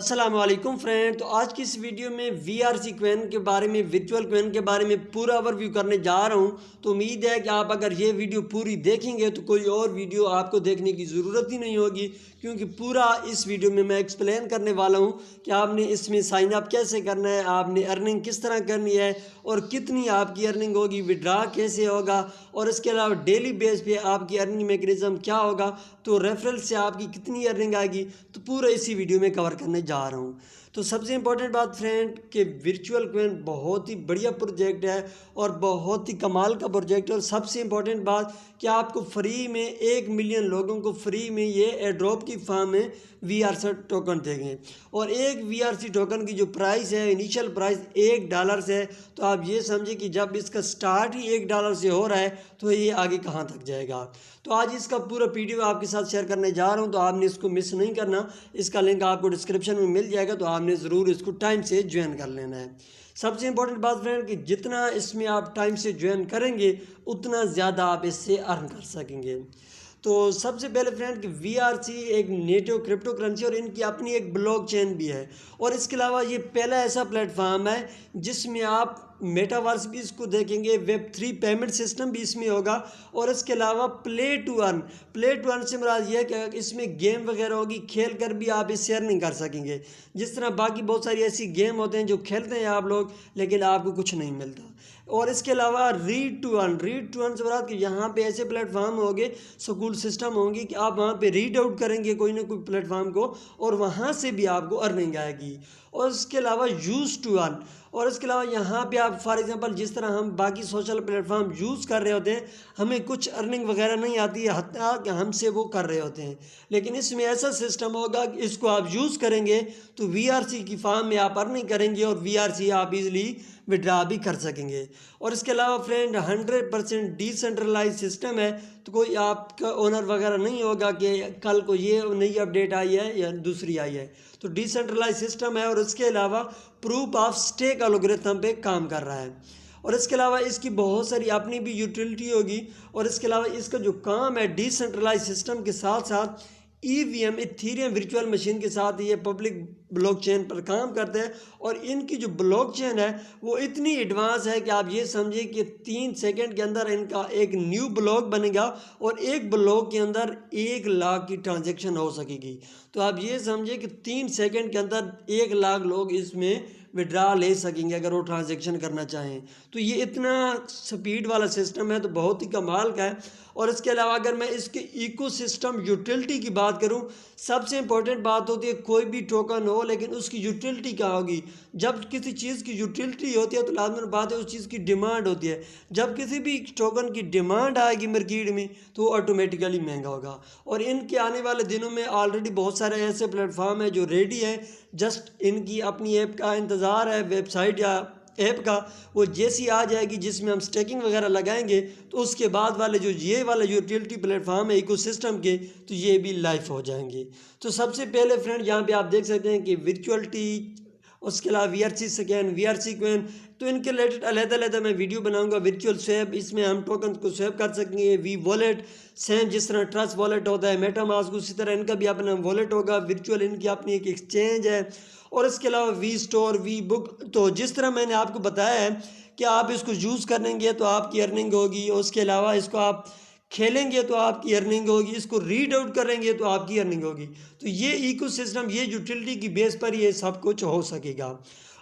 अस्सलाम वालेकुम फ्रेंड। तो आज की इस वीडियो में वीआरसी क्वेन के बारे में, वर्चुअल क्वेन के बारे में पूरा ओवरव्यू करने जा रहा हूं। तो उम्मीद है कि आप अगर ये वीडियो पूरी देखेंगे तो कोई और वीडियो आपको देखने की ज़रूरत ही नहीं होगी, क्योंकि पूरा इस वीडियो में मैं एक्सप्लेन करने वाला हूं कि आपने इसमें साइन अप कैसे करना है, आपने अर्निंग किस तरह करनी है और कितनी आपकी अर्निंग होगी, विड्रा कैसे होगा और इसके अलावा डेली बेस पे आपकी अर्निंग मैकेनिज्म क्या होगा, तो रेफरल से आपकी कितनी अर्निंग आएगी, तो पूरा इसी वीडियो में कवर करने जा रहा हूँ। तो सबसे इम्पोर्टेंट बात फ्रेंड कि वर्चुअल क्वेन बहुत ही बढ़िया प्रोजेक्ट है और बहुत ही कमाल का प्रोजेक्ट है। और सबसे इम्पोर्टेंट बात कि आपको फ्री में 1 मिलियन लोगों को फ्री में ये एयरड्रॉप की फॉर्म में वीआरसी टोकन देंगे। और एक वीआरसी टोकन की जो प्राइस है, इनिशियल प्राइस $1 से है। तो आप ये समझिए कि जब इसका स्टार्ट ही $1 से हो रहा है तो ये आगे कहाँ तक जाएगा। तो आज इसका पूरा पीडीएफ आपके साथ शेयर करने जा रहा हूँ, तो आपने इसको मिस नहीं करना। इसका लिंक आपको डिस्क्रिप्शन में मिल जाएगा, तो आपने ज़रूर इसको टाइम से ज्वाइन कर लेना है। सबसे इंपॉर्टेंट बात फ्रेंड कि जितना इसमें आप टाइम से ज्वाइन करेंगे उतना ज़्यादा आप इससे अर्न कर सकेंगे। तो सबसे पहले फ्रेंड कि वीआरसी एक नेटिव क्रिप्टो करेंसी और इनकी अपनी एक ब्लॉकचेन भी है। और इसके अलावा ये पहला ऐसा प्लेटफॉर्म है जिसमें आप मेटावर्स भी इसको देखेंगे, वेब3 पेमेंट सिस्टम भी इसमें होगा और इसके अलावा प्ले टू अर्न से मुराद ये है कि इसमें गेम वगैरह होगी, खेल कर भी आप इससे अर्निंग कर सकेंगे। जिस तरह बाकी बहुत सारी ऐसी गेम होते हैं जो खेलते हैं आप लोग, लेकिन आपको कुछ नहीं मिलता। और इसके अलावा रीड टू अर्न से मुराद कि यहाँ पे ऐसे प्लेटफॉर्म होंगे, स्कूल सिस्टम होंगी कि आप वहाँ पे रीड आउट करेंगे कोई ना कोई प्लेटफॉर्म को और वहाँ से भी आपको अर्निंग आएगी। और इसके अलावा यूज़ टू अर्न, और इसके अलावा यहाँ पे आप फॉर एग्जांपल जिस तरह हम बाकी सोशल प्लेटफॉर्म यूज़ कर रहे होते हैं, हमें कुछ अर्निंग वगैरह नहीं आती है, हत्या कि हमसे वो कर रहे होते हैं। लेकिन इसमें ऐसा सिस्टम होगा कि इसको आप यूज़ करेंगे तो वीआरसी की फॉर्म में आप अर्निंग करेंगे और वीआरसी आप इजीली विड्रा भी कर सकेंगे। और इसके अलावा फ्रेंड 100% डिसेंट्रलाइज सिस्टम है, तो कोई आपका ओनर वगैरह नहीं होगा कि कल को ये नई अपडेट आई है या दूसरी आई है। तो डिसेंट्रलाइज सिस्टम है और इसके अलावा प्रूफ ऑफ स्टेक एल्गोरिथम पे काम कर रहा है। और इसके अलावा इसकी बहुत सारी अपनी भी यूटिलिटी होगी। और इसके अलावा इसका जो काम है डिसेंट्रलाइज सिस्टम के साथ साथ ईवीएम इथेरियम वर्चुअल मशीन के साथ ये पब्लिक ब्लॉकचेन पर काम करते हैं। और इनकी जो ब्लॉकचेन है वो इतनी एडवांस है कि आप ये समझिए कि 3 सेकंड के अंदर इनका एक न्यू ब्लॉक बनेगा और एक ब्लॉक के अंदर 1 लाख की ट्रांजैक्शन हो सकेगी। तो आप ये समझिए कि 3 सेकंड के अंदर 1 लाख लोग इसमें विड्रा ले सकेंगे अगर वो ट्रांजैक्शन करना चाहें। तो ये इतना स्पीड वाला सिस्टम है, तो बहुत ही कमाल का है। और इसके अलावा अगर मैं इसके इकोसिस्टम यूटिलिटी की बात करूं, सबसे इंपॉर्टेंट बात होती है कोई भी टोकन हो लेकिन उसकी यूटिलिटी क्या होगी। जब किसी चीज़ की यूटिलिटी होती है तो लाजमी बात है उस चीज़ की डिमांड होती है। जब किसी भी टोकन की डिमांड आएगी मार्केट में तो वो ऑटोमेटिकली महंगा होगा। और इनके आने वाले दिनों में ऑलरेडी बहुत सारे ऐसे प्लेटफॉर्म हैं जो रेडी हैं, जस्ट इनकी अपनी ऐप का इंतज़ार है, वेबसाइट या ऐप का। वो जैसी आ जाएगी जिसमें हम स्टेकिंग वगैरह लगाएंगे तो उसके बाद वाले जो ये वाला यूटिलिटी प्लेटफॉर्म है इकोसिस्टम के, तो ये भी लाइव हो जाएंगे। तो सबसे पहले फ्रेंड यहाँ पे आप देख सकते हैं कि वर्चुअलिटी, उसके अलावा वीआरसी स्कैन, वीआरसी क्वेन, तो इनके रिलेटेड अलग-अलग मैं वीडियो बनाऊंगा। वर्चुअल स्वैप, इसमें हम टोकन को स्वैप कर सकेंगे। वी वॉलेट सेम जिस तरह ट्रस्ट वॉलेट होता है, मेटामास्क उसी तरह इनका भी अपना वॉलेट होगा। वर्चुअल इनकी अपनी एक एक्सचेंज है। और इसके अलावा वी स्टोर, वी बुक, तो जिस तरह मैंने आपको बताया है कि आप इसको यूज़ करेंगे तो आपकी अर्निंग होगी। उसके अलावा इसको आप खेलेंगे तो आपकी अर्निंग होगी, इसको रीड आउट करेंगे तो आपकी अर्निंग होगी। तो ये इकोसिस्टम, ये यूटिलिटी की बेस पर ये सब कुछ हो सकेगा।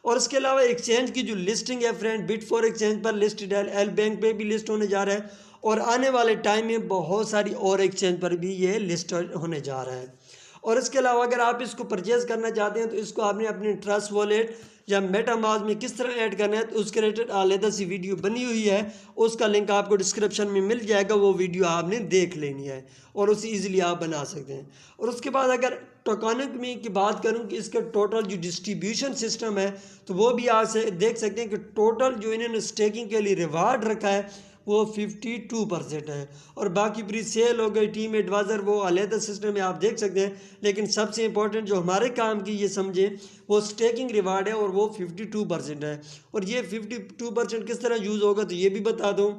और इसके अलावा एक्सचेंज की जो लिस्टिंग है फ्रेंड, बिट4 एक्सचेंज पर लिस्टेड है, एल बैंक पे भी लिस्ट होने जा रहा है और आने वाले टाइम में बहुत सारी और एक्सचेंज पर भी ये लिस्ट होने जा रहा है। और इसके अलावा अगर आप इसको परचेज़ करना चाहते हैं तो इसको आपने अपने ट्रस्ट वॉलेट या मेटामास्क में किस तरह ऐड करना है तो उसके रिलेटेड अलग सी वीडियो बनी हुई है, उसका लिंक आपको डिस्क्रिप्शन में मिल जाएगा। वो वीडियो आपने देख लेनी है और उसे ईजिली आप बना सकते हैं। और उसके बाद अगर टोकनिक में की बात करूं कि इसका टोटल जो डिस्ट्रीब्यूशन सिस्टम है तो वो भी आप से देख सकते हैं कि टोटल जो इन्होंने स्टेकिंग के लिए रिवार्ड रखा है वो 52% है। और बाकी प्री सेल हो गई, टीम एडवाइज़र, वो अलग सिस्टम में आप देख सकते हैं। लेकिन सबसे इंपॉर्टेंट जो हमारे काम की ये समझें वो स्टेकिंग रिवार्ड है और वो 52% है। और ये 52% किस तरह यूज़ होगा तो ये भी बता दूँ।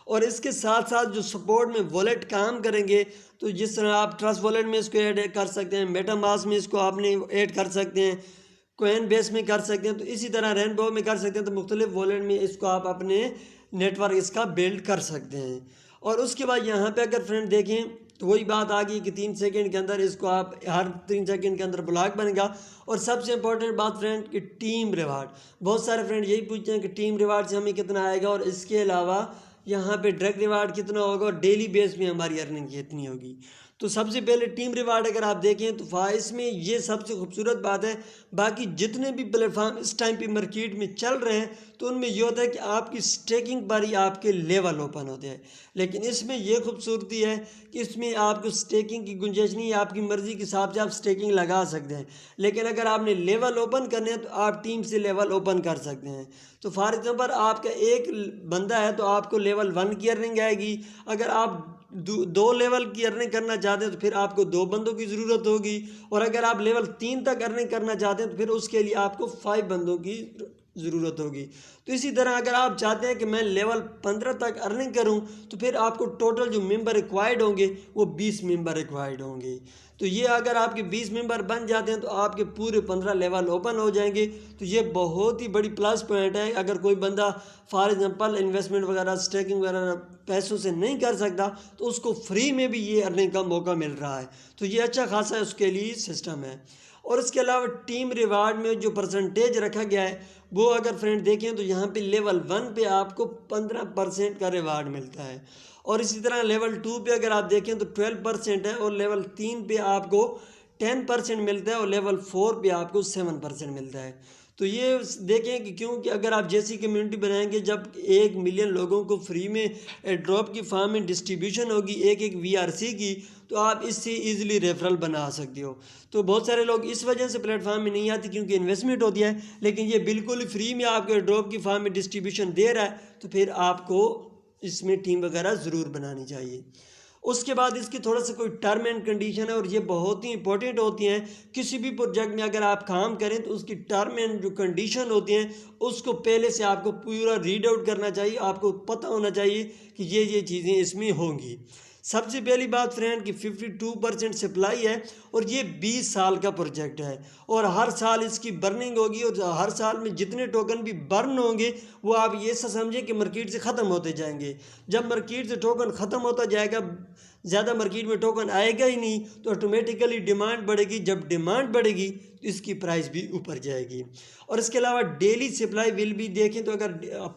और इसके साथ साथ जो सपोर्ट में वॉलेट काम करेंगे, तो जिस तरह आप ट्रस्ट वॉलेट में इसको ऐड कर सकते हैं, मेटामास्क में इसको आपने ऐड कर सकते हैं, कोइन बेस में कर सकते हैं, तो इसी तरह रेनबो में कर सकते हैं। तो मुख्तलिफ वॉलेट में इसको आप अपने नेटवर्क इसका बिल्ड कर सकते हैं। और उसके बाद यहाँ पे अगर फ्रेंड देखें तो वही बात आ गई कि 3 सेकंड के अंदर इसको आप हर 3 सेकंड के अंदर ब्लॉक बनेगा। और सबसे इंपॉर्टेंट बात फ्रेंड कि टीम रिवार्ड, बहुत सारे फ्रेंड यही पूछते हैं कि टीम रिवार्ड से हमें कितना आएगा, और इसके अलावा यहाँ पे डायरेक्ट रिवार्ड कितना होगा, और डेली बेस में हमारी अर्निंग कितनी होगी। तो सबसे पहले टीम रिवार्ड अगर आप देखें तो इसमें ये सबसे खूबसूरत बात है। बाकी जितने भी प्लेटफॉर्म इस टाइम पे मार्केट में चल रहे हैं तो उनमें ये होता है कि आपकी स्टेकिंग पर ही आपके लेवल ओपन होते हैं, लेकिन इसमें यह खूबसूरती है कि इसमें आपको स्टेकिंग की गुंजाइश नहीं है, आपकी मर्ज़ी के हिसाब से आप स्टेकिंग लगा सकते हैं। लेकिन अगर आपने लेवल ओपन करने हैं तो आप टीम से लेवल ओपन कर सकते हैं। तो फॉर एग्जांपल आपका एक बंदा है तो आपको लेवल 1 की अर्निंग आएगी। अगर आप 2 लेवल की अर्निंग करना चाहते हैं तो फिर आपको 2 बंदों की ज़रूरत होगी, और अगर आप लेवल 3 तक अर्निंग करना चाहते हैं तो फिर उसके लिए आपको 5 बंदों की ज़रूरत होगी। तो इसी तरह अगर आप चाहते हैं कि मैं लेवल 15 तक अर्निंग करूं तो फिर आपको टोटल जो मेंबर रिक्वायर्ड होंगे वो 20 मेंबर रिक्वायर्ड होंगे। तो ये अगर आपके 20 मेंबर बन जाते हैं तो आपके पूरे 15 लेवल ओपन हो जाएंगे। तो ये बहुत ही बड़ी प्लस पॉइंट है। अगर कोई बंदा फॉर एग्जांपल इन्वेस्टमेंट वगैरह स्टेकिंग वगैरह पैसों से नहीं कर सकता तो उसको फ्री में भी ये अर्निंग का मौका मिल रहा है। तो ये अच्छा खासा उसके लिए सिस्टम है। और इसके अलावा टीम रिवार्ड में जो परसेंटेज रखा गया है वो अगर फ्रेंड देखें तो यहाँ पे लेवल 1 पे आपको 15% का रिवार्ड मिलता है, और इसी तरह लेवल 2 पे अगर आप देखें तो 12% है, और लेवल 3 पे आपको 10% मिलता है, और लेवल 4 पे आपको 7% मिलता है। तो ये देखें कि क्योंकि अगर आप जैसी कम्युनिटी बनाएंगे, जब 1 मिलियन लोगों को फ्री में ड्रॉप की फॉर्म में डिस्ट्रीब्यूशन होगी एक VRC की, तो आप इससे इजीली रेफरल बना सकते हो। तो बहुत सारे लोग इस वजह से प्लेटफॉर्म में नहीं आते क्योंकि इन्वेस्टमेंट होती है, लेकिन ये बिल्कुल फ्री में आपको ड्रॉप की फॉर्म में डिस्ट्रीब्यूशन दे रहा है, तो फिर आपको इसमें टीम वगैरह ज़रूर बनानी चाहिए। उसके बाद इसकी थोड़ा सा कोई टर्म एंड कंडीशन है, और ये बहुत ही इंपॉर्टेंट होती हैं। किसी भी प्रोजेक्ट में अगर आप काम करें तो उसकी टर्म एंड जो कंडीशन होती हैं उसको पहले से आपको पूरा रीड आउट करना चाहिए। आपको पता होना चाहिए कि ये चीज़ें इसमें होंगी। सबसे पहली बात फ्रेंड कि 52% सप्लाई है, और ये 20 साल का प्रोजेक्ट है, और हर साल इसकी बर्निंग होगी, और हर साल में जितने टोकन भी बर्न होंगे वो आप ये समझें कि मार्केट से ख़त्म होते जाएंगे। जब मार्केट से टोकन ख़त्म होता जाएगा, ज़्यादा मार्केट में टोकन आएगा ही नहीं, तो ऑटोमेटिकली डिमांड बढ़ेगी। जब डिमांड बढ़ेगी तो इसकी प्राइस भी ऊपर जाएगी। और इसके अलावा डेली सप्लाई विल भी देखें तो अगर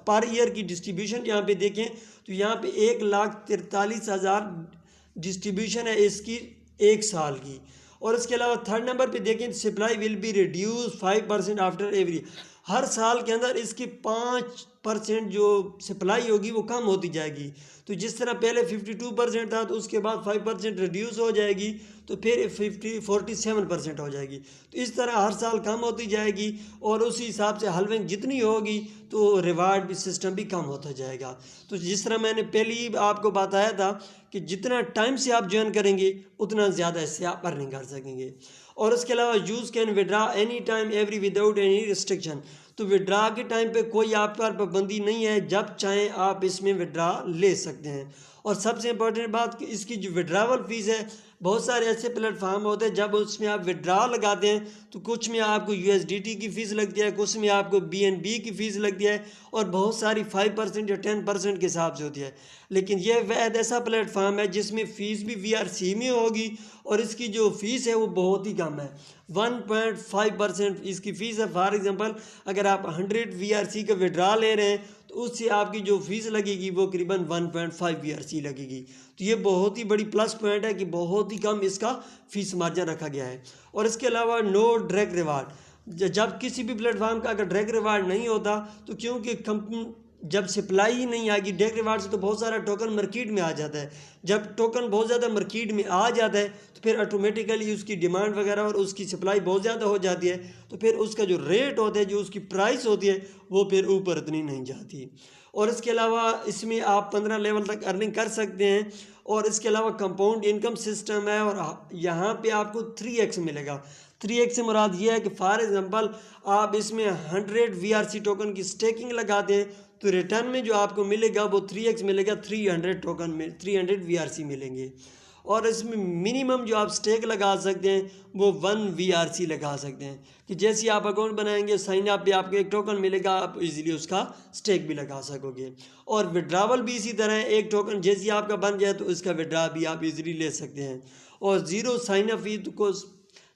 पर ईयर की डिस्ट्रीब्यूशन यहाँ पे देखें तो यहाँ पे 1,43,000 डिस्ट्रीब्यूशन है इसकी 1 साल की। और इसके अलावा थर्ड नंबर पे देखें supply will be reduce 5% after every, हर साल के अंदर इसकी 5% जो सप्लाई होगी वो कम होती जाएगी। तो जिस तरह पहले 52% था तो उसके बाद 5% रिड्यूस हो जाएगी, तो फिर 47% हो जाएगी। तो इस तरह हर साल कम होती जाएगी, और उसी हिसाब से हलविंग जितनी होगी तो रिवार्ड भी सिस्टम भी कम होता जाएगा। तो जिस तरह मैंने पहले ही आपको बताया था कि जितना टाइम से आप ज्वाइन करेंगे उतना ज़्यादा इससे आप अर्निंग कर सकेंगे। और उसके अलावा use can withdraw any time every without any restriction, तो विड्रा के टाइम पे कोई आप पर पाबंदी नहीं है, जब चाहें आप इसमें विड्रा ले सकते हैं। और सबसे इम्पोर्टेंट बात कि इसकी जो विड्रावल फ़ीस है, बहुत सारे ऐसे प्लेटफॉर्म होते हैं जब उसमें आप विड्रा लगाते हैं तो कुछ में आपको USDT की फ़ीस लगती है, कुछ में आपको BNB की फ़ीस लगती है, और बहुत सारी 5% या 10% के हिसाब से होती है। लेकिन यह वह ऐसा प्लेटफॉर्म है जिसमें फ़ीस भी VRC में होगी, और इसकी जो फ़ीस है वो बहुत ही कम है, 1.5% इसकी फ़ीस है। फॉर एग्जांपल अगर आप 100 VRC का विड्रा ले रहे हैं तो उससे आपकी जो फ़ीस लगेगी वो करीबन 1.5 VRC लगेगी। तो ये बहुत ही बड़ी प्लस पॉइंट है कि बहुत ही कम इसका फ़ीस मार्जिन रखा गया है। और इसके अलावा नो डायरेक्ट रिवार्ड, जब किसी भी प्लेटफॉर्म का अगर डायरेक्ट रिवार्ड नहीं होता तो क्योंकि कंपनी जब सप्लाई ही नहीं आएगी डायरेक्ट रिवार्ड से तो बहुत सारा टोकन मार्केट में आ जाता है। जब टोकन बहुत ज़्यादा मार्केट में आ जाता है तो फिर ऑटोमेटिकली उसकी डिमांड वगैरह और उसकी सप्लाई बहुत ज़्यादा हो जाती है, तो फिर उसका जो रेट होता है, जो उसकी प्राइस होती है वो फिर ऊपर इतनी नहीं जाती। और इसके अलावा इसमें आप 15 लेवल तक अर्निंग कर सकते हैं। और इसके अलावा कंपाउंड इनकम सिस्टम है, और यहाँ पे आपको 3x मिलेगा। 3x से मुराद ये है कि फॉर एग्जांपल आप इसमें 100 VRC टोकन की स्टेकिंग लगाते हैं तो रिटर्न में जो आपको मिलेगा वो 3x मिलेगा, 300 टोकन में 300 VRC मिलेंगे। और इसमें मिनिमम जो आप स्टेक लगा सकते हैं वो 1 VRC लगा सकते हैं, कि जैसे आप अकाउंट बनाएंगे साइन अप पे आपको एक टोकन मिलेगा, आप इजीली उसका स्टेक भी लगा सकोगे। और विड्रावल भी इसी तरह है, एक टोकन जैसे आपका बन जाए तो इसका विड्रा भी आप इजीली ले सकते हैं। और ज़ीरो साइन अप फी को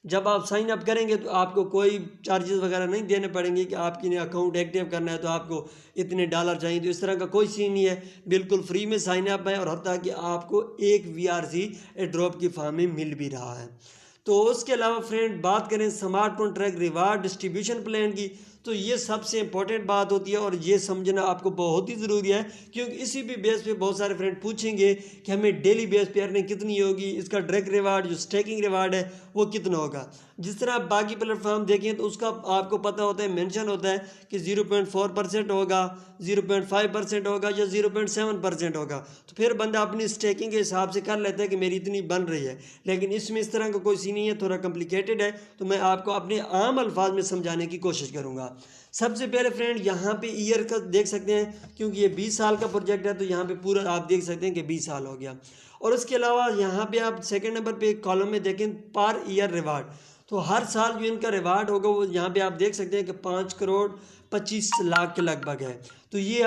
जब आप साइन अप करेंगे तो आपको कोई चार्जेस वगैरह नहीं देने पड़ेंगे कि आपकी अकाउंट एक्टिव करना है तो आपको इतने डॉलर चाहिए, तो इस तरह का कोई सीन नहीं है, बिल्कुल फ्री में साइन अप है। और हत्ता कि आपको एक VRC ड्रॉप की फॉर्म में मिल भी रहा है। तो उसके अलावा फ्रेंड बात करें smart contract reward distribution plan की, तो ये सबसे इंपॉर्टेंट बात होती है और ये समझना आपको बहुत ही ज़रूरी है, क्योंकि इसी भी बेस पे बहुत सारे फ्रेंड पूछेंगे कि हमें डेली बेस पे अर्निंग कितनी होगी, इसका डायरेक्ट रिवार्ड जो स्टेकिंग रिवार्ड है वो कितना होगा। जिस तरह आप बाकी प्लेटफॉर्म देखें तो उसका आपको पता होता है, मेंशन होता है कि 0.4% होगा, 0.5% होगा या 0.7% होगा। तो फिर बंदा अपनी स्टेकिंग के हिसाब से कर लेता है कि मेरी इतनी बन रही है, लेकिन इसमें इस तरह का कोई सीन नहीं है, थोड़ा कॉम्प्लिकेटेड है। तो मैं आपको अपने आम अल्फाज में समझाने की कोशिश करूँगा। सबसे पहले फ्रेंड यहाँ पे ईयर का देख सकते हैं, क्योंकि ये 20 साल का प्रोजेक्ट है तो यहाँ पे पूरा आप देख सकते हैं कि 20 साल हो गया। और उसके अलावा यहाँ पे आप सेकंड नंबर पे कॉलम में देखें पर ईयर रिवार्ड, तो हर साल जो इनका रिवार्ड होगा वो यहाँ पे आप देख सकते हैं कि 5,25,00,000 के लगभग है। तो ये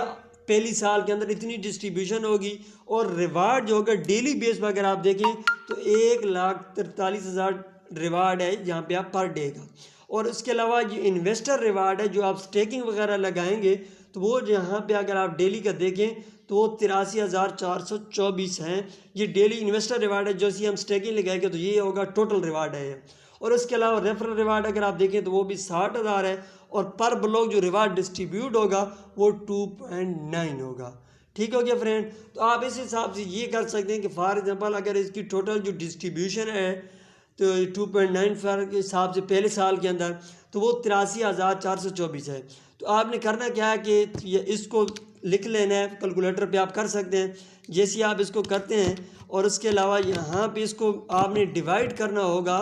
पहली साल के अंदर इतनी डिस्ट्रीब्यूशन होगी। और रिवार्ड जो होगा डेली बेस पर अगर आप देखें तो 1,43,000 रिवार्ड है यहाँ पे आप पर डे का। और उसके अलावा ये इन्वेस्टर रिवार्ड है जो आप स्टेकिंग वगैरह लगाएंगे तो वो यहाँ पे अगर आप डेली का देखें तो वो 83,424 हैं, ये डेली इन्वेस्टर रिवार्ड है। जैसे हम स्टेकिंग लगाएंगे तो ये होगा टोटल रिवार्ड है। और उसके अलावा रेफरल रिवार्ड अगर आप देखें तो वो भी 60,000 है। और पर ब्लॉक जो रिवार्ड डिस्ट्रीब्यूट होगा वो 2.9 होगा। ठीक हो गया फ्रेंड। तो आप इस हिसाब से ये कर सकते हैं कि फॉर एग्जांपल अगर इसकी टोटल जो डिस्ट्रीब्यूशन है तो 2.9 के हिसाब से पहले साल के अंदर तो वो 83,424 है। तो आपने करना क्या है कि ये इसको लिख लेना है, कैलकुलेटर पे आप कर सकते हैं। जैसे आप इसको करते हैं और उसके अलावा यहाँ पे इसको आपने डिवाइड करना होगा,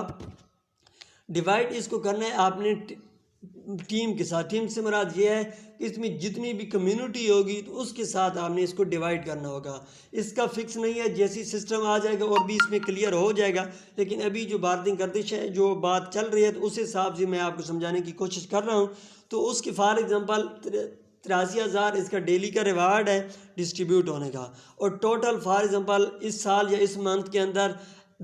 डिवाइड इसको करना है आपने टीम के साथ। टीम से मुराद ये है कि इसमें जितनी भी कम्युनिटी होगी तो उसके साथ आपने इसको डिवाइड करना होगा। इसका फिक्स नहीं है, जैसी सिस्टम आ जाएगा और भी इसमें क्लियर हो जाएगा। लेकिन अभी जो बार्गिंग गर्दिश है, जो बात चल रही है, तो उस हिसाब से मैं आपको समझाने की कोशिश कर रहा हूँ। तो उसके फॉर एग्जांपल 83,000 इसका डेली का रिवार्ड है डिस्ट्रीब्यूट होने का। और टोटल फॉर एग्जांपल इस साल या इस मंथ के अंदर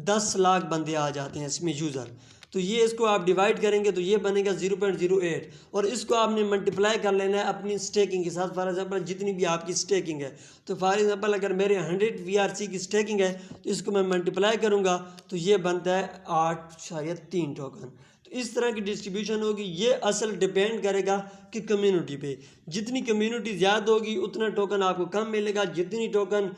10 लाख बंदे आ जाते हैं इसमें यूज़र। तो ये इसको आप डिवाइड करेंगे तो ये बनेगा 0.08 और इसको आपने मल्टीप्लाई कर लेना है अपनी स्टेकिंग के साथ। फॉर एग्जांपल जितनी भी आपकी स्टेकिंग है, तो फॉर एग्जांपल अगर मेरे 100 VRC की स्टेकिंग है तो इसको मैं मल्टीप्लाई करूँगा तो ये बनता है 8.3 टोकन। तो इस तरह की डिस्ट्रीब्यूशन होगी। ये असल डिपेंड करेगा कि कम्युनिटी पे, जितनी कम्युनिटी ज़्यादा होगी उतना टोकन आपको कम मिलेगा, जितनी टोकन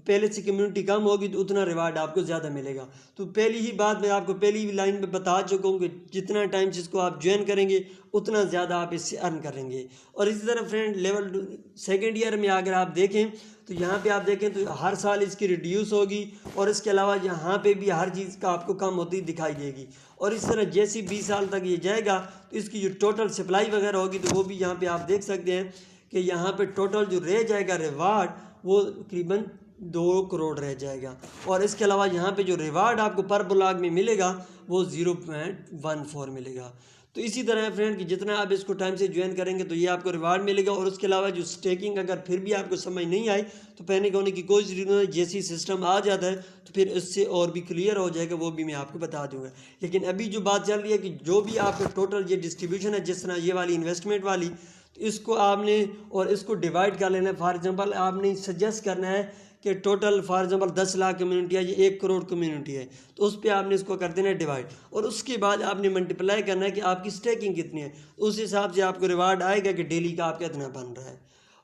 पहले से कम्युनिटी कम होगी तो उतना रिवार्ड आपको ज़्यादा मिलेगा। तो पहली ही बात मैं आपको पहली ही लाइन में बता चुका हूँ कि जितना टाइम से इसको आप ज्वाइन करेंगे उतना ज़्यादा आप इससे अर्न करेंगे। और इसी तरह फ्रेंड लेवल सेकेंड ईयर में अगर आप देखें तो यहाँ पे आप देखें तो हर साल इसकी रिड्यूस होगी और इसके अलावा यहाँ पे भी हर चीज़ का आपको कम होती दिखाई देगी। और इस तरह जैसे 20 साल तक ये जाएगा तो इसकी जो टोटल सप्लाई वगैरह होगी तो वो भी यहाँ पे आप देख सकते हैं कि यहाँ पे टोटल जो रह जाएगा रिवार्ड वो तकरीबन 2 करोड़ रह जाएगा। और इसके अलावा यहाँ पे जो रिवार्ड आपको पर ब्लॉक में मिलेगा वो 0.14 मिलेगा। तो इसी तरह है फ्रेंड कि जितना आप इसको टाइम से ज्वाइन करेंगे तो ये आपको रिवार्ड मिलेगा। और उसके अलावा जो स्टेकिंग अगर फिर भी आपको समझ नहीं आई तो पैनिक होने की कोई ज़रूरत नहीं, जैसी सिस्टम आ जाता है तो फिर इससे और भी क्लियर हो जाएगा, वो भी मैं आपको बता दूंगा। लेकिन अभी जो बात चल रही है कि जो भी आपका टोटल ये डिस्ट्रीब्यूशन है, जिस तरह ये वाली इन्वेस्टमेंट वाली, तो इसको आपने और इसको डिवाइड कर लेना है। फॉर एग्जाम्पल आपने सजेस्ट करना है कि total for example 10 lakh community है, ये 1 करोड़ कम्युनिटी है, तो उस पर आपने इसको कर देना है डिवाइड। और उसके बाद आपने मल्टीप्लाई करना है कि आपकी स्टेकिंग कितनी है, उस हिसाब से आपको रिवार्ड आएगा कि डेली का आपका इतना बन रहा है।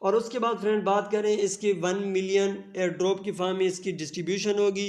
और उसके बाद फ्रेंड बात करें इसकी 1 मिलियन एयर ड्रॉप की फॉर्म में इसकी डिस्ट्रीब्यूशन होगी।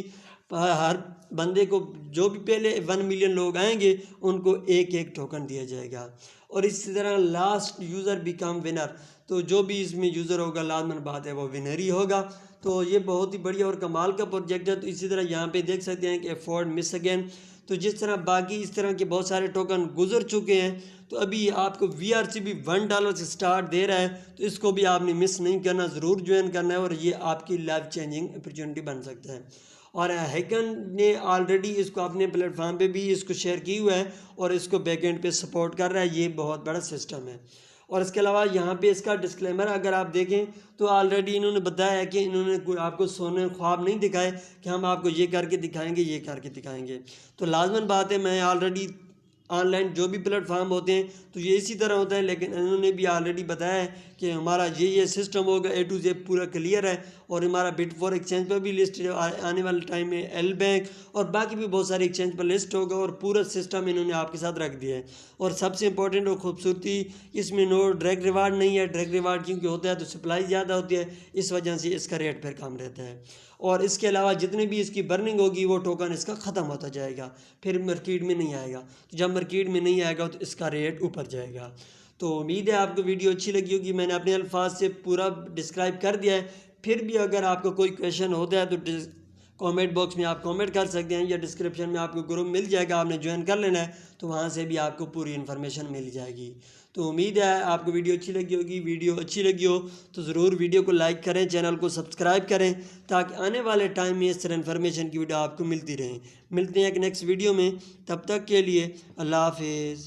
हर बंदे को जो भी पहले 1 मिलियन लोग आएंगे उनको एक टोकन दिया जाएगा। और इसी तरह लास्ट यूज़र बिकम विनर, तो जो भी इसमें यूज़र होगा लाजमन बात है वो विनर ही होगा। तो ये बहुत ही बढ़िया और कमाल का प्रोजेक्ट है। तो इसी तरह यहाँ पे देख सकते हैं कि अफोर्ड मिस अगेन, तो जिस तरह बाकी इस तरह के बहुत सारे टोकन गुजर चुके हैं, तो अभी आपको VRC भी $1 से स्टार्ट दे रहा है, तो इसको भी आपने मिस नहीं करना, ज़रूर ज्वाइन करना है और ये आपकी लाइफ चेंजिंग अपॉर्चुनिटी बन सकता है। और हैकन ने ऑलरेडी इसको अपने प्लेटफॉर्म पे भी इसको शेयर की हुआ है और इसको बैकएंड पे सपोर्ट कर रहा है। ये बहुत बड़ा सिस्टम है। और इसके अलावा यहाँ पे इसका डिस्क्लेमर अगर आप देखें तो ऑलरेडी इन्होंने बताया है कि इन्होंने कोई आपको सोने ख्वाब नहीं दिखाए कि हम आपको ये करके दिखाएंगे, ये करके दिखाएंगे। तो लाजमन बात है, मैं ऑलरेडी ऑनलाइन जो भी प्लेटफॉर्म होते हैं तो ये इसी तरह होता है, लेकिन इन्होंने भी ऑलरेडी बताया है कि हमारा ये सिस्टम होगा, A to Z पूरा क्लियर है। और हमारा बिट4 एक्सचेंज पर भी लिस्ट आने वाले टाइम में एल बैंक और बाकी भी बहुत सारे एक्सचेंज पर लिस्ट होगा और पूरा सिस्टम इन्होंने आपके साथ रख दिया है। और सबसे इंपॉर्टेंट और खूबसूरती, इसमें नो डायरेक्ट रिवार्ड नहीं है। डायरेक्ट रिवार्ड क्योंकि होता है तो सप्लाई ज़्यादा होती है, इस वजह से इसका रेट फिर कम रहता है। और इसके अलावा जितनी भी इसकी बर्निंग होगी वो टोकन इसका ख़त्म होता जाएगा, फिर मार्केट में नहीं आएगा। तो जब मार्केट में नहीं आएगा तो इसका रेट ऊपर जाएगा। तो उम्मीद है आपको वीडियो अच्छी लगी होगी। मैंने अपने अल्फाज से पूरा डिस्क्राइब कर दिया है। फिर भी अगर आपको कोई क्वेश्चन होता है तो कमेंट बॉक्स में आप कमेंट कर सकते हैं या डिस्क्रिप्शन में आपको ग्रुप मिल जाएगा, आपने ज्वाइन कर लेना है तो वहाँ से भी आपको पूरी इन्फॉर्मेशन मिल जाएगी। तो उम्मीद है आपको वीडियो अच्छी लगी होगी। वीडियो अच्छी लगी हो तो ज़रूर वीडियो को लाइक करें, चैनल को सब्सक्राइब करें ताकि आने वाले टाइम में इस तरह इन्फॉर्मेशन की वीडियो आपको मिलती रहे। मिलते हैं एक नेक्स्ट वीडियो में, तब तक के लिए अल्लाह हाफिज़।